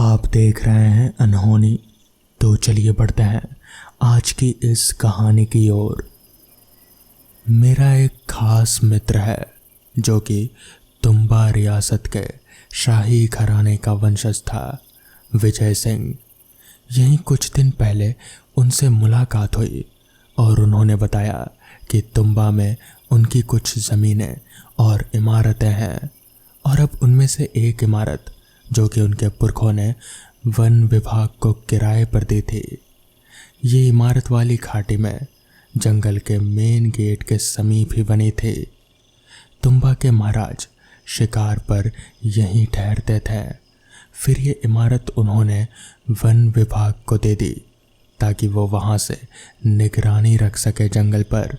आप देख रहे हैं अनहोनी। तो चलिए बढ़ते हैं आज की इस कहानी की ओर। मेरा एक खास मित्र है जो कि तुम्बा रियासत के शाही घराने का वंशज था, विजय सिंह। यहीं कुछ दिन पहले उनसे मुलाकात हुई और उन्होंने बताया कि तुम्बा में उनकी कुछ ज़मीनें और इमारतें हैं, और अब उनमें से एक इमारत जो कि उनके पुरखों ने वन विभाग को किराए पर दी थी। ये इमारत वाली घाटी में जंगल के मेन गेट के समीप ही बनी थी। तुम्बा के महाराज शिकार पर यहीं ठहरते थे। फिर ये इमारत उन्होंने वन विभाग को दे दी ताकि वो वहाँ से निगरानी रख सके जंगल पर।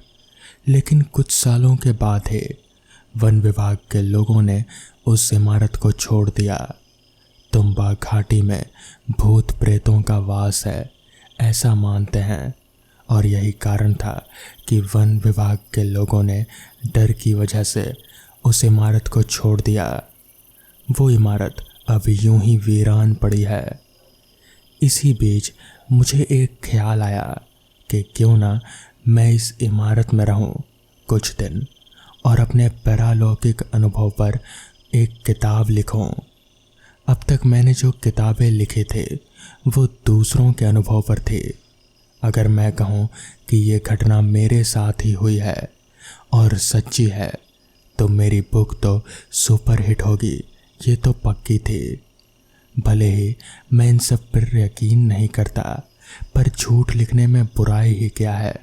लेकिन कुछ सालों के बाद ही वन विभाग के लोगों ने उस इमारत को छोड़ दिया। तुम्बा घाटी में भूत प्रेतों का वास है, ऐसा मानते हैं, और यही कारण था कि वन विभाग के लोगों ने डर की वजह से उस इमारत को छोड़ दिया। वो इमारत अब यूं ही वीरान पड़ी है। इसी बीच मुझे एक ख्याल आया कि क्यों ना मैं इस इमारत में रहूं कुछ दिन और अपने पैरालौकिक अनुभव पर एक किताब लिखूं। अब तक मैंने जो किताबें लिखी थी वो दूसरों के अनुभव पर थी। अगर मैं कहूँ कि ये घटना मेरे साथ ही हुई है और सच्ची है तो मेरी बुक तो सुपर हिट होगी, ये तो पक्की थी। भले ही मैं इन सब पर यकीन नहीं करता, पर झूठ लिखने में बुराई ही क्या है।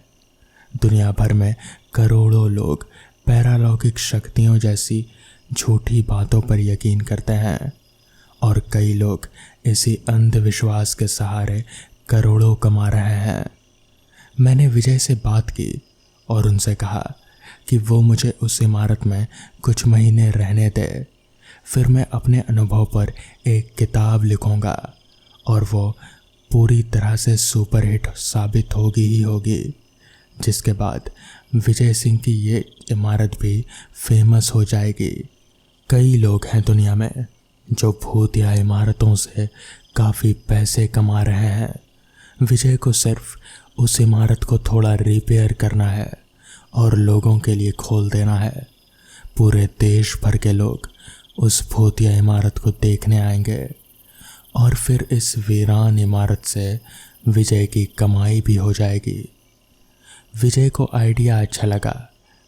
दुनिया भर में करोड़ों लोग पैरालौकिक शक्तियों जैसी झूठी बातों पर यकीन करते हैं, और कई लोग इसी अंधविश्वास के सहारे करोड़ों कमा रहे हैं। मैंने विजय से बात की और उनसे कहा कि वो मुझे उस इमारत में कुछ महीने रहने दे, फिर मैं अपने अनुभव पर एक किताब लिखूंगा और वो पूरी तरह से सुपरहिट साबित होगी ही होगी। जिसके बाद विजय सिंह की ये इमारत भी फेमस हो जाएगी। कई लोग हैं दुनिया में जो भूतिया इमारतों से काफ़ी पैसे कमा रहे हैं। विजय को सिर्फ उस इमारत को थोड़ा रिपेयर करना है और लोगों के लिए खोल देना है। पूरे देश भर के लोग उस भूतिया इमारत को देखने आएंगे और फिर इस वीरान इमारत से विजय की कमाई भी हो जाएगी। विजय को आइडिया अच्छा लगा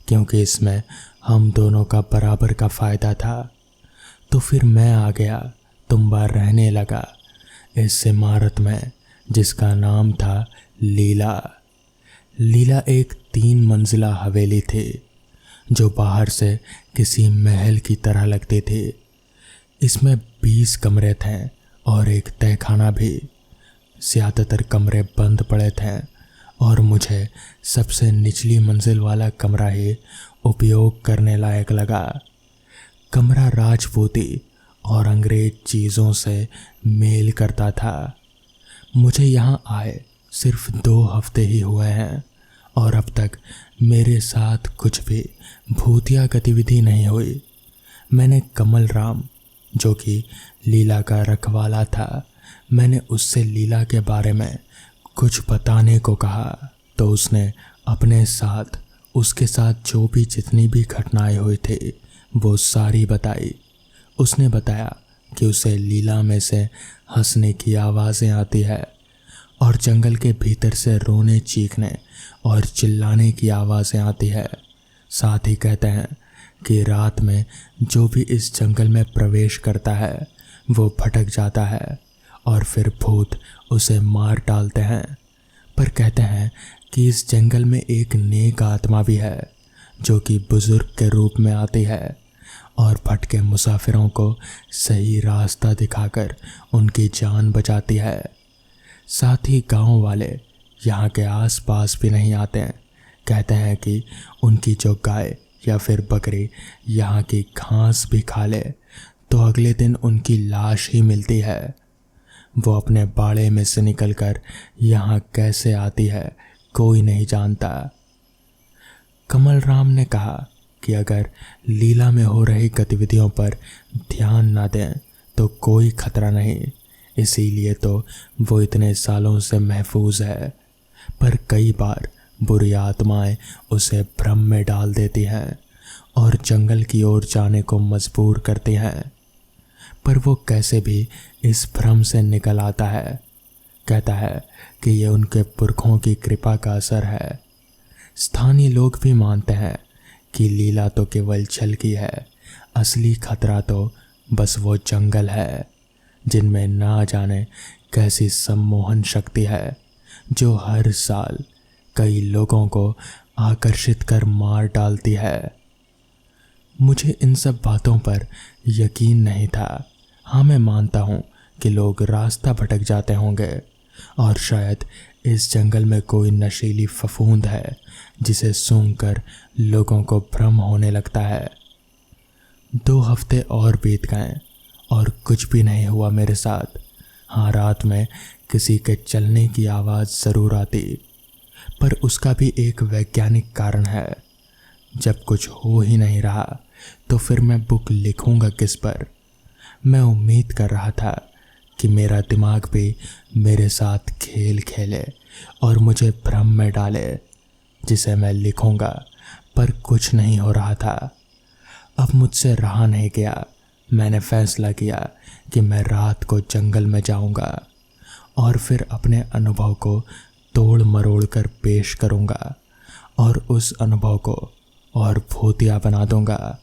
क्योंकि इसमें हम दोनों का बराबर का फ़ायदा था। तो फिर मैं आ गया, तुम्बा रहने लगा इस इमारत में जिसका नाम था लीला। लीला एक 3 मंजिला हवेली थी जो बाहर से किसी महल की तरह लगती थी। इसमें 20 कमरे थे और एक तहखाना भी। ज़्यादातर कमरे बंद पड़े थे और मुझे सबसे निचली मंजिल वाला कमरा ही उपयोग करने लायक लगा। कमरा राजपूती और अंग्रेज चीज़ों से मेल करता था। मुझे यहाँ आए सिर्फ 2 हफ्ते ही हुए हैं और अब तक मेरे साथ कुछ भी भूतिया गतिविधि नहीं हुई। मैंने कमल राम, जो कि लीला का रखवाला था, मैंने उससे लीला के बारे में कुछ बताने को कहा तो उसने अपने साथ उसके साथ जो भी जितनी भी घटनाएं हुई थी वो सारी बताई। उसने बताया कि उसे लीला में से हंसने की आवाज़ें आती है और जंगल के भीतर से रोने चीखने और चिल्लाने की आवाज़ें आती है। साथ ही कहते हैं कि रात में जो भी इस जंगल में प्रवेश करता है वो भटक जाता है और फिर भूत उसे मार डालते हैं। पर कहते हैं कि इस जंगल में एक नेक आत्मा भी है जो कि बुजुर्ग के रूप में आती है और भटके मुसाफिरों को सही रास्ता दिखाकर उनकी जान बचाती है। साथ ही गांव वाले यहाँ के आसपास भी नहीं आते हैं। कहते हैं कि उनकी जो गाय या फिर बकरी यहाँ की घास भी खा ले तो अगले दिन उनकी लाश ही मिलती है। वो अपने बाड़े में से निकलकर यहाँ कैसे आती है कोई नहीं जानता। कमल राम ने कहा कि अगर लीला में हो रही गतिविधियों पर ध्यान न दें तो कोई खतरा नहीं, इसीलिए तो वो इतने सालों से महफूज है। पर कई बार बुरी आत्माएं उसे भ्रम में डाल देती हैं और जंगल की ओर जाने को मजबूर करती हैं। पर वो कैसे भी इस भ्रम से निकल आता है। कहता है कि ये उनके पुरखों की कृपा का असर है। स्थानीय लोग भी मानते हैं कि लीला तो केवल छल की है, असली खतरा तो बस वो जंगल है जिनमें ना जाने कैसी सम्मोहन शक्ति है जो हर साल कई लोगों को आकर्षित कर मार डालती है। मुझे इन सब बातों पर यकीन नहीं था। हाँ, मैं मानता हूँ कि लोग रास्ता भटक जाते होंगे और शायद इस जंगल में कोई नशीली फफूंद है जिसे सूंघकर लोगों को भ्रम होने लगता है। 2 हफ्ते और बीत गए और कुछ भी नहीं हुआ मेरे साथ। हाँ, रात में किसी के चलने की आवाज़ ज़रूर आती, पर उसका भी एक वैज्ञानिक कारण है। जब कुछ हो ही नहीं रहा तो फिर मैं बुक लिखूंगा किस पर। मैं उम्मीद कर रहा था कि मेरा दिमाग भी मेरे साथ खेल खेले और मुझे भ्रम में डाले जिसे मैं लिखूंगा, पर कुछ नहीं हो रहा था। अब मुझसे रहा नहीं गया। मैंने फैसला किया कि मैं रात को जंगल में जाऊंगा और फिर अपने अनुभव को तोड़ मरोड़ कर पेश करूंगा और उस अनुभव को और भूतिया बना दूंगा।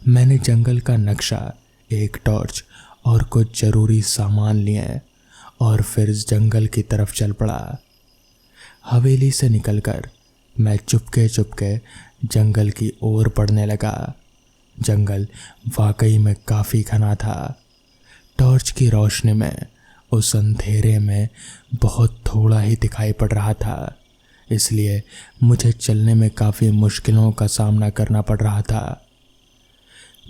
मैंने जंगल का नक्शा, एक टॉर्च और कुछ ज़रूरी सामान लिए और फिर जंगल की तरफ चल पड़ा। हवेली से निकलकर मैं चुपके चुपके जंगल की ओर बढ़ने लगा। जंगल वाकई में काफ़ी घना था। टॉर्च की रोशनी में उस अंधेरे में बहुत थोड़ा ही दिखाई पड़ रहा था, इसलिए मुझे चलने में काफ़ी मुश्किलों का सामना करना पड़ रहा था।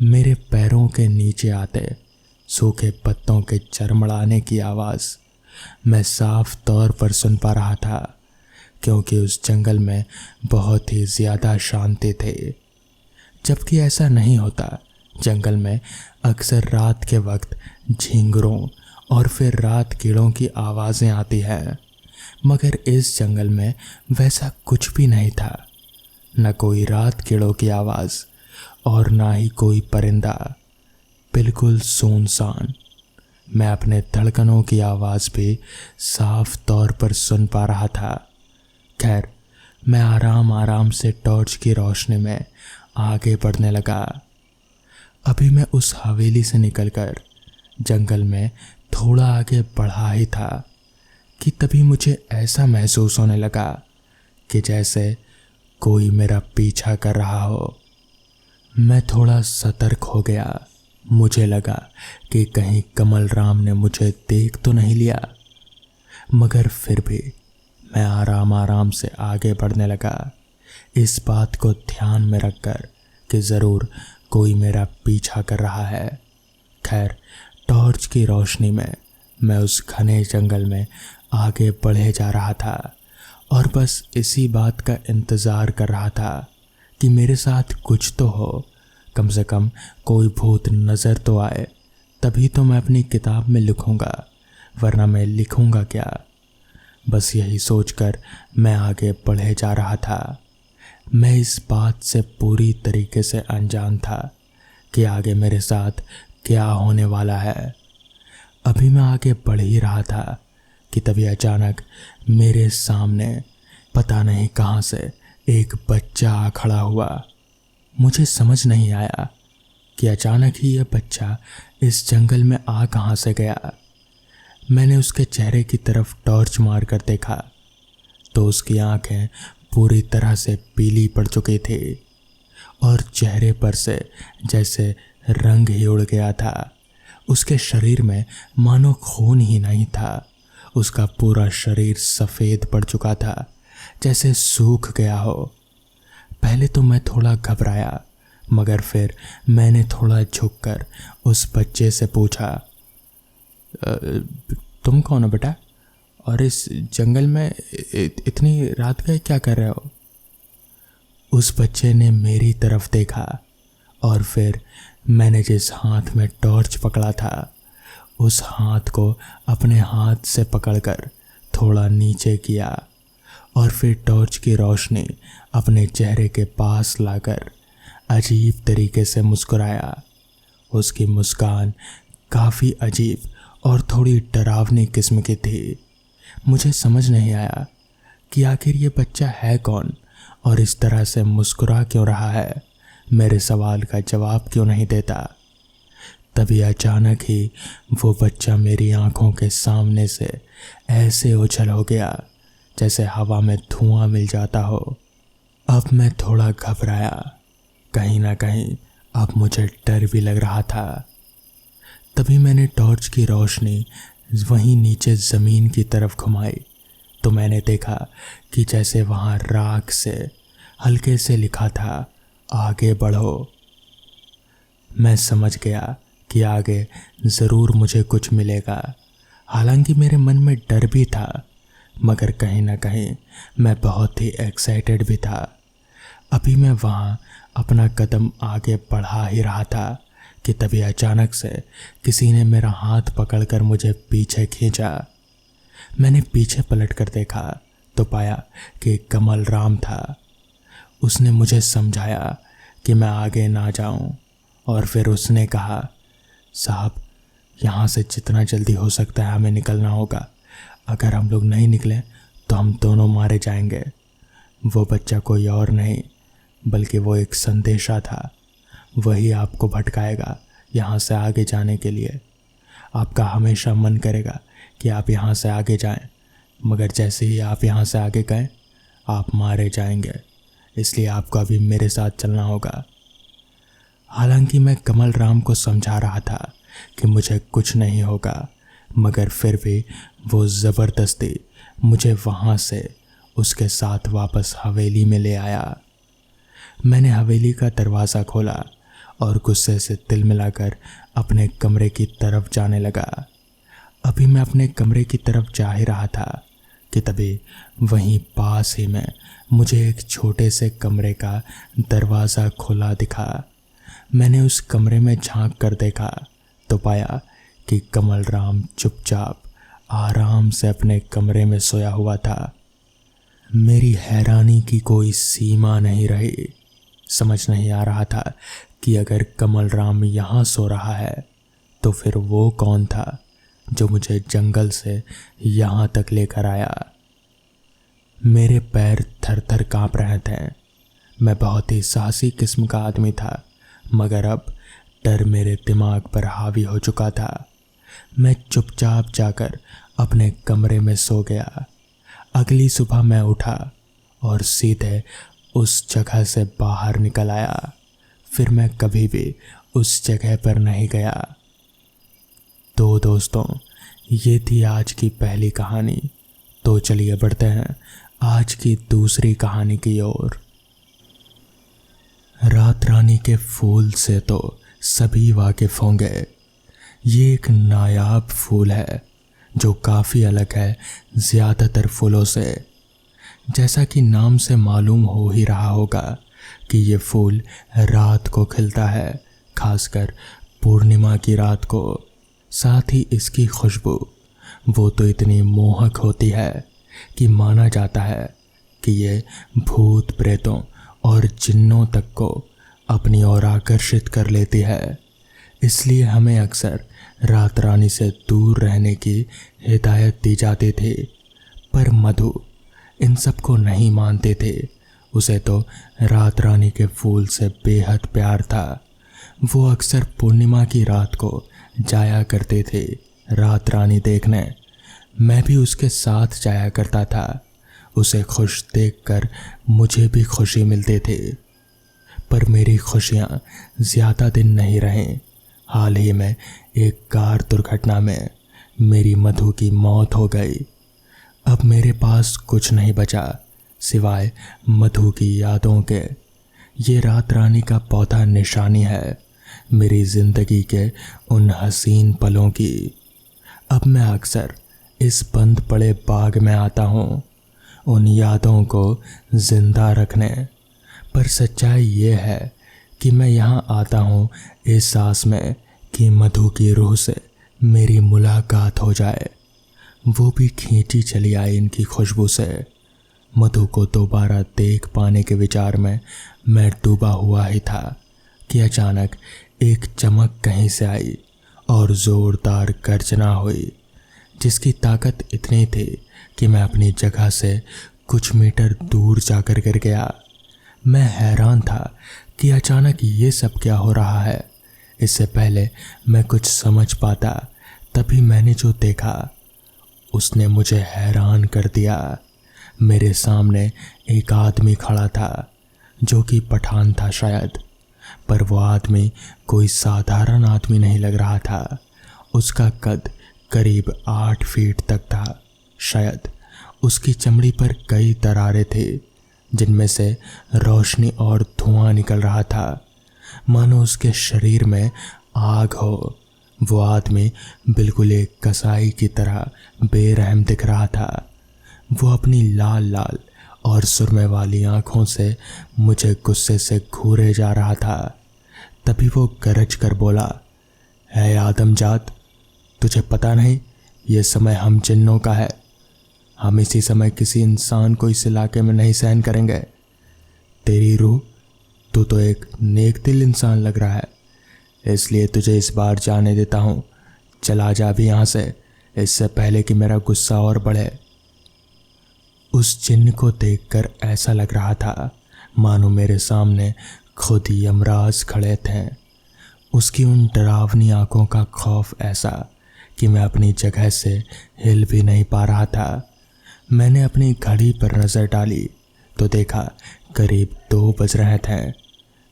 मेरे पैरों के नीचे आते सूखे पत्तों के चरमड़ाने की आवाज़ मैं साफ तौर पर सुन पा रहा था, क्योंकि उस जंगल में बहुत ही ज़्यादा शांति थी। जबकि ऐसा नहीं होता। जंगल में अक्सर रात के वक्त झींगरों और फिर रात कीड़ों की आवाज़ें आती हैं, मगर इस जंगल में वैसा कुछ भी नहीं था। न कोई रात कीड़ों की आवाज़ और ना ही कोई परिंदा। बिल्कुल सुनसान। मैं अपने धड़कनों की आवाज़ भी साफ तौर पर सुन पा रहा था। खैर, मैं आराम आराम से टॉर्च की रोशनी में आगे बढ़ने लगा। अभी मैं उस हवेली से निकलकर जंगल में थोड़ा आगे बढ़ा ही था कि तभी मुझे ऐसा महसूस होने लगा कि जैसे कोई मेरा पीछा कर रहा हो। मैं थोड़ा सतर्क हो गया। मुझे लगा कि कहीं कमल राम ने मुझे देख तो नहीं लिया, मगर फिर भी मैं आराम आराम से आगे बढ़ने लगा, इस बात को ध्यान में रखकर कि ज़रूर कोई मेरा पीछा कर रहा है। खैर, टॉर्च की रोशनी में मैं उस घने जंगल में आगे बढ़े जा रहा था और बस इसी बात का इंतज़ार कर रहा था कि मेरे साथ कुछ तो हो, कम से कम कोई भूत नज़र तो आए, तभी तो मैं अपनी किताब में लिखूंगा, वरना मैं लिखूंगा क्या। बस यही सोचकर मैं आगे बढ़े जा रहा था। मैं इस बात से पूरी तरीके से अनजान था कि आगे मेरे साथ क्या होने वाला है। अभी मैं आगे बढ़ ही रहा था कि तभी अचानक मेरे सामने पता नहीं कहाँ से एक बच्चा आ खड़ा हुआ। मुझे समझ नहीं आया कि अचानक ही यह बच्चा इस जंगल में आ कहाँ से गया। मैंने उसके चेहरे की तरफ टॉर्च मार कर देखा तो उसकी आंखें पूरी तरह से पीली पड़ चुकी थी और चेहरे पर से जैसे रंग ही उड़ गया था। उसके शरीर में मानो खून ही नहीं था। उसका पूरा शरीर सफ़ेद पड़ चुका था, जैसे सूख गया हो। पहले तो मैं थोड़ा घबराया, मगर फिर मैंने थोड़ा झुककर उस बच्चे से पूछा, तुम कौन हो बेटा, और इस जंगल में इतनी रात का क्या कर रहे हो? उस बच्चे ने मेरी तरफ देखा और फिर मैंने जिस हाथ में टॉर्च पकड़ा था उस हाथ को अपने हाथ से पकड़कर थोड़ा नीचे किया और फिर टॉर्च की रोशनी अपने चेहरे के पास लाकर अजीब तरीके से मुस्कुराया। उसकी मुस्कान काफ़ी अजीब और थोड़ी डरावनी किस्म की थी। मुझे समझ नहीं आया कि आखिर ये बच्चा है कौन और इस तरह से मुस्कुरा क्यों रहा है, मेरे सवाल का जवाब क्यों नहीं देता। तभी अचानक ही वो बच्चा मेरी आंखों के सामने से ऐसे उछल हो गया जैसे हवा में धुआं मिल जाता हो। अब मैं थोड़ा घबराया, कहीं ना कहीं अब मुझे डर भी लग रहा था। तभी मैंने टॉर्च की रोशनी वहीं नीचे ज़मीन की तरफ घुमाई तो मैंने देखा कि जैसे वहाँ राख से हल्के से लिखा था, आगे बढ़ो। मैं समझ गया कि आगे ज़रूर मुझे कुछ मिलेगा। हालांकि मेरे मन में डर भी था, मगर कहीं ना कहीं मैं बहुत ही एक्साइटेड भी था। अभी मैं वहाँ अपना कदम आगे बढ़ा ही रहा था कि तभी अचानक से किसी ने मेरा हाथ पकड़कर मुझे पीछे खींचा। मैंने पीछे पलटकर देखा तो पाया कि कमल राम था। उसने मुझे समझाया कि मैं आगे ना जाऊं और फिर उसने कहा, साहब यहाँ से जितना जल्दी हो सकता है हमें निकलना होगा। अगर हम लोग नहीं निकले तो हम दोनों मारे जाएंगे। वो बच्चा कोई और नहीं बल्कि वो एक संदेशा था। वही आपको भटकाएगा यहाँ से आगे जाने के लिए। आपका हमेशा मन करेगा कि आप यहाँ से आगे जाएं, मगर जैसे ही आप यहाँ से आगे गए आप मारे जाएंगे। इसलिए आपको अभी मेरे साथ चलना होगा। हालांकि मैं कमल राम को समझा रहा था कि मुझे कुछ नहीं होगा, मगर फिर भी वो ज़बरदस्ती मुझे वहाँ से उसके साथ वापस हवेली में ले आया। मैंने हवेली का दरवाज़ा खोला और गुस्से से तिल मिलाकर अपने कमरे की तरफ जाने लगा। अभी मैं अपने कमरे की तरफ जा ही रहा था कि तभी वहीं पास ही में मुझे एक छोटे से कमरे का दरवाज़ा खुला दिखा। मैंने उस कमरे में झांक कर देखा तो पाया कि कमल राम चुपचाप आराम से अपने कमरे में सोया हुआ था। मेरी हैरानी की कोई सीमा नहीं रही। समझ नहीं आ रहा था कि अगर कमल राम यहाँ सो रहा है तो फिर वो कौन था जो मुझे जंगल से यहाँ तक लेकर आया। मेरे पैर थर थर काँप रहे थे। मैं बहुत ही साहसी किस्म का आदमी था, मगर अब डर मेरे दिमाग पर हावी हो चुका था। मैं चुपचाप जाकर अपने कमरे में सो गया। अगली सुबह मैं उठा और सीधे उस जगह से बाहर निकल आया। फिर मैं कभी भी उस जगह पर नहीं गया। तो दोस्तों, ये थी आज की पहली कहानी। तो चलिए बढ़ते हैं आज की दूसरी कहानी की ओर। रात रानी के फूल से तो सभी वाकिफ होंगे। ये एक नायाब फूल है जो काफ़ी अलग है ज़्यादातर फूलों से। जैसा कि नाम से मालूम हो ही रहा होगा कि ये फूल रात को खिलता है, खासकर पूर्णिमा की रात को। साथ ही इसकी खुशबू वो तो इतनी मोहक होती है कि माना जाता है कि ये भूत प्रेतों और जिन्नों तक को अपनी ओर आकर्षित कर लेती है। इसलिए हमें अक्सर रात रानी से दूर रहने की हिदायत दी जाती थी। पर मधु इन सब को नहीं मानते थे। उसे तो रात रानी के फूल से बेहद प्यार था। वो अक्सर पूर्णिमा की रात को जाया करते थे रात रानी देखने। मैं भी उसके साथ जाया करता था। उसे खुश देखकर मुझे भी खुशी मिलती थी। पर मेरी खुशियाँ ज़्यादा दिन नहीं रहें। हाल ही में एक कार दुर्घटना में मेरी मधु की मौत हो गई। अब मेरे पास कुछ नहीं बचा सिवाय मधु की यादों के। ये रात रानी का पौधा निशानी है मेरी ज़िंदगी के उन हसीन पलों की। अब मैं अक्सर इस बंद पड़े बाग में आता हूँ उन यादों को ज़िंदा रखने। पर सच्चाई ये है कि मैं यहाँ आता हूँ इस आस में कि मधु की रूह से मेरी मुलाकात हो जाए। वो भी खींची चली आई इनकी खुशबू से। मधु को दोबारा देख पाने के विचार में मैं डूबा हुआ ही था कि अचानक एक चमक कहीं से आई और ज़ोरदार गर्जना हुई, जिसकी ताकत इतनी थी कि मैं अपनी जगह से कुछ मीटर दूर जाकर गिर गया। मैं हैरान था कि अचानक ये सब क्या हो रहा है। इससे पहले मैं कुछ समझ पाता, तभी मैंने जो देखा उसने मुझे हैरान कर दिया। मेरे सामने एक आदमी खड़ा था, जो कि पठान था शायद, पर वो आदमी कोई साधारण आदमी नहीं लग रहा था। उसका कद करीब 8 फीट तक था शायद। उसकी चमड़ी पर कई दरारें थी, जिनमें से रोशनी और धुआं निकल रहा था, मानो उसके शरीर में आग हो। वो आदमी बिल्कुल एक कसाई की तरह बेरहम दिख रहा था। वो अपनी लाल लाल और सुरमे वाली आंखों से मुझे गुस्से से घूरे जा रहा था। तभी वो गरज कर बोला, है आदमजात, तुझे पता नहीं ये समय हम जिन्नों का है। हम इसी समय किसी इंसान को इस इलाके में नहीं सहन करेंगे। तेरी रूह, तू तो एक नेक दिल इंसान लग रहा है, इसलिए तुझे इस बार जाने देता हूँ। चला जा भी यहाँ से, इससे पहले कि मेरा गुस्सा और बढ़े। उस जिन्न को देखकर ऐसा लग रहा था मानो मेरे सामने खुद यमराज खड़े थे। उसकी उन डरावनी आंखों का खौफ ऐसा कि मैं अपनी जगह से हिल भी नहीं पा रहा था। मैंने अपनी घड़ी पर नज़र डाली तो देखा करीब 2 बज रहे थे।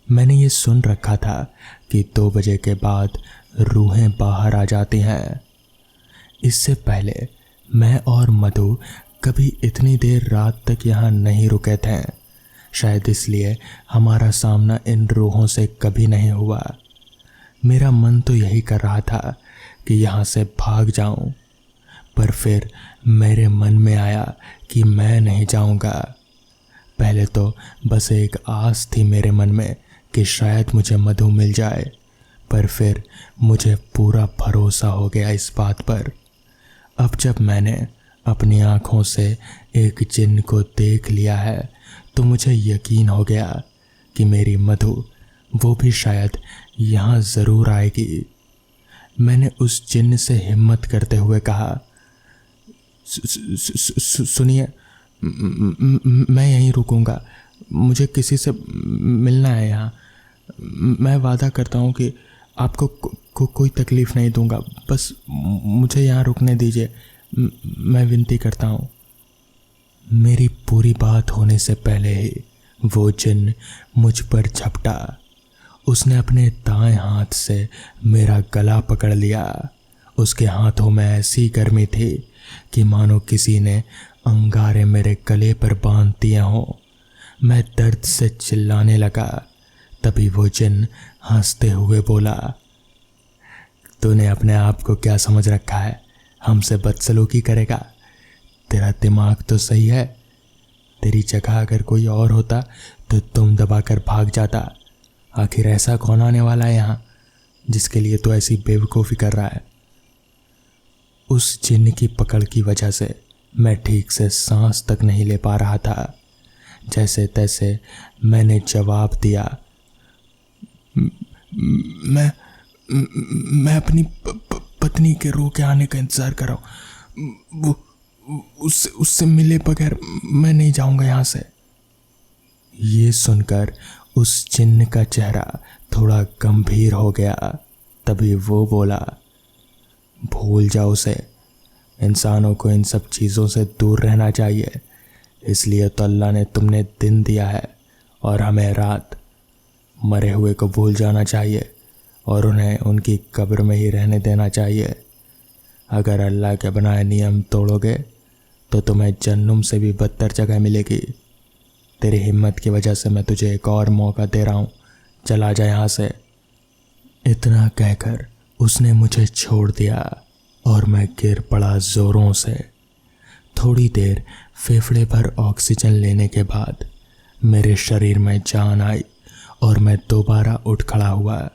मैंने ये सुन रखा था कि 2 बजे के बाद रूहें बाहर आ जाती हैं। इससे पहले मैं और मधु कभी इतनी देर रात तक यहाँ नहीं रुके थे, शायद इसलिए हमारा सामना इन रूहों से कभी नहीं हुआ। मेरा मन तो यही कर रहा था कि यहाँ से भाग जाऊं, पर फिर मेरे मन में आया कि मैं नहीं जाऊंगा। पहले तो बस एक आस थी मेरे मन में कि शायद मुझे मधु मिल जाए, पर फिर मुझे पूरा भरोसा हो गया इस बात पर। अब जब मैंने अपनी आंखों से एक जिन्न को देख लिया है तो मुझे यकीन हो गया कि मेरी मधु, वो भी शायद यहाँ ज़रूर आएगी। मैंने उस जिन्न से हिम्मत करते हुए कहा, सुनिए, मैं यहीं रुकूंगा। मुझे किसी से मिलना है यहाँ। मैं वादा करता हूँ कि आपको कोई तकलीफ़ नहीं दूंगा। बस मुझे यहाँ रुकने दीजिए, मैं विनती करता हूँ। मेरी पूरी बात होने से पहले ही वो जिन्न मुझ पर झपटा। उसने अपने दाएं हाथ से मेरा गला पकड़ लिया। उसके हाथों में ऐसी गर्मी थी कि मानो किसी ने अंगारे मेरे गले पर बांध दिए हों। मैं दर्द से चिल्लाने लगा। तभी वो जिन्न हंसते हुए बोला, तूने अपने आप को क्या समझ रखा है? हमसे बदसलूकी करेगा? तेरा दिमाग तो सही है। तेरी जगह अगर कोई और होता तो तुम दबाकर भाग जाता। आखिर ऐसा कौन आने वाला है यहाँ जिसके लिए तो ऐसी बेवकूफ़ी कर रहा है? उस जिन्न की पकड़ की वजह से मैं ठीक से सांस तक नहीं ले पा रहा था। जैसे तैसे मैंने जवाब दिया, मैं अपनी पत्नी के रूह के आने का इंतज़ार कर रहा हूँ। वो उससे मिले बगैर मैं नहीं जाऊँगा यहाँ से। ये सुनकर उस जिन्न का चेहरा थोड़ा गंभीर हो गया। तभी वो बोला, भूल जाओ उसे। इंसानों को इन सब चीज़ों से दूर रहना चाहिए। इसलिए तो अल्लाह ने तुमने दिन दिया है और हमें रात। मरे हुए को भूल जाना चाहिए और उन्हें उनकी कब्र में ही रहने देना चाहिए। अगर अल्लाह के बनाए नियम तोड़ोगे तो तुम्हें जन्नुम से भी बदतर जगह मिलेगी। तेरी हिम्मत की वजह से मैं तुझे एक और मौका दे रहा हूँ, चला जा यहाँ से। इतना कहकर उसने मुझे छोड़ दिया और मैं गिर पड़ा ज़ोरों से। थोड़ी देर फेफड़े भर ऑक्सीजन लेने के बाद मेरे शरीर में जान आई और मैं दोबारा उठ खड़ा हुआ।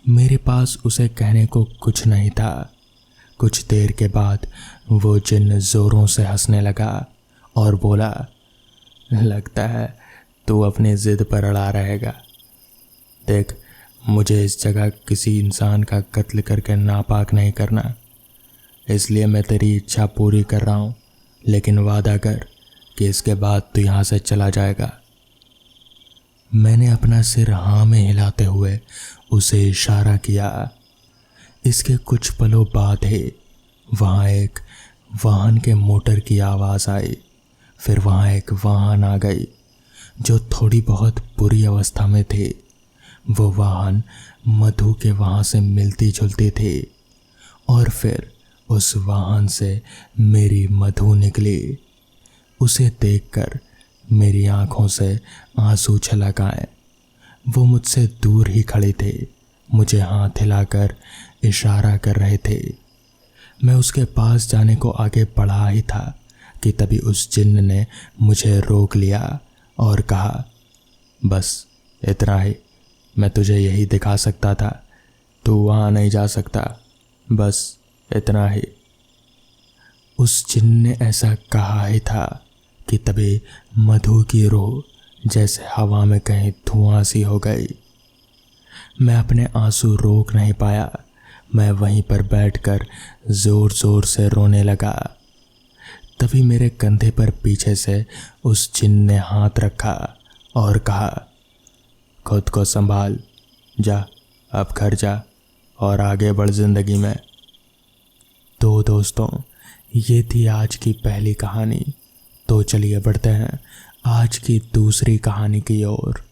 मेरे पास उसे कहने को कुछ नहीं था, कुछ देर के बाद वो जिन्न ज़ोरों से हंसने लगा और बोला, लगता है तू अपनी ज़िद पर अड़ा रहेगा। देख, मुझे इस जगह किसी इंसान का कत्ल करके नापाक नहीं करना, इसलिए मैं तेरी इच्छा पूरी कर रहा हूँ, लेकिन वादा कर कि इसके बाद तू यहाँ से चला जाएगा। मैंने अपना सिर हाँ में हिलाते हुए उसे इशारा किया। इसके कुछ पलों बाद ही वहाँ एक वाहन के मोटर की आवाज़ आई। फिर वहाँ एक वाहन आ गई जो थोड़ी बहुत बुरी अवस्था में थी। वो वाहन मधु के वहाँ से मिलती जुलती थी और फिर उस वाहन से मेरी मधु निकली। उसे देखकर मेरी आंखों से आंसू छलक आए। वो मुझसे दूर ही खड़े थे, मुझे हाथ हिलाकर इशारा कर रहे थे। मैं उसके पास जाने को आगे बढ़ा ही था कि तभी उस जिन्न ने मुझे रोक लिया और कहा, बस इतना ही, मैं तुझे यही दिखा सकता था, तू वहाँ नहीं जा सकता, बस इतना ही। उस जिन्न ने ऐसा कहा ही था कि तभी मधु की रूह जैसे हवा में कहीं धुआं सी हो गई। मैं अपने आंसू रोक नहीं पाया। मैं वहीं पर बैठकर ज़ोर ज़ोर से रोने लगा। तभी मेरे कंधे पर पीछे से उस जिन्न ने हाथ रखा और कहा, खुद को संभाल, जा अब घर जा और आगे बढ़ ज़िंदगी में। तो दोस्तों, ये थी आज की पहली कहानी। तो चलिए बढ़ते हैं आज की दूसरी कहानी की ओर।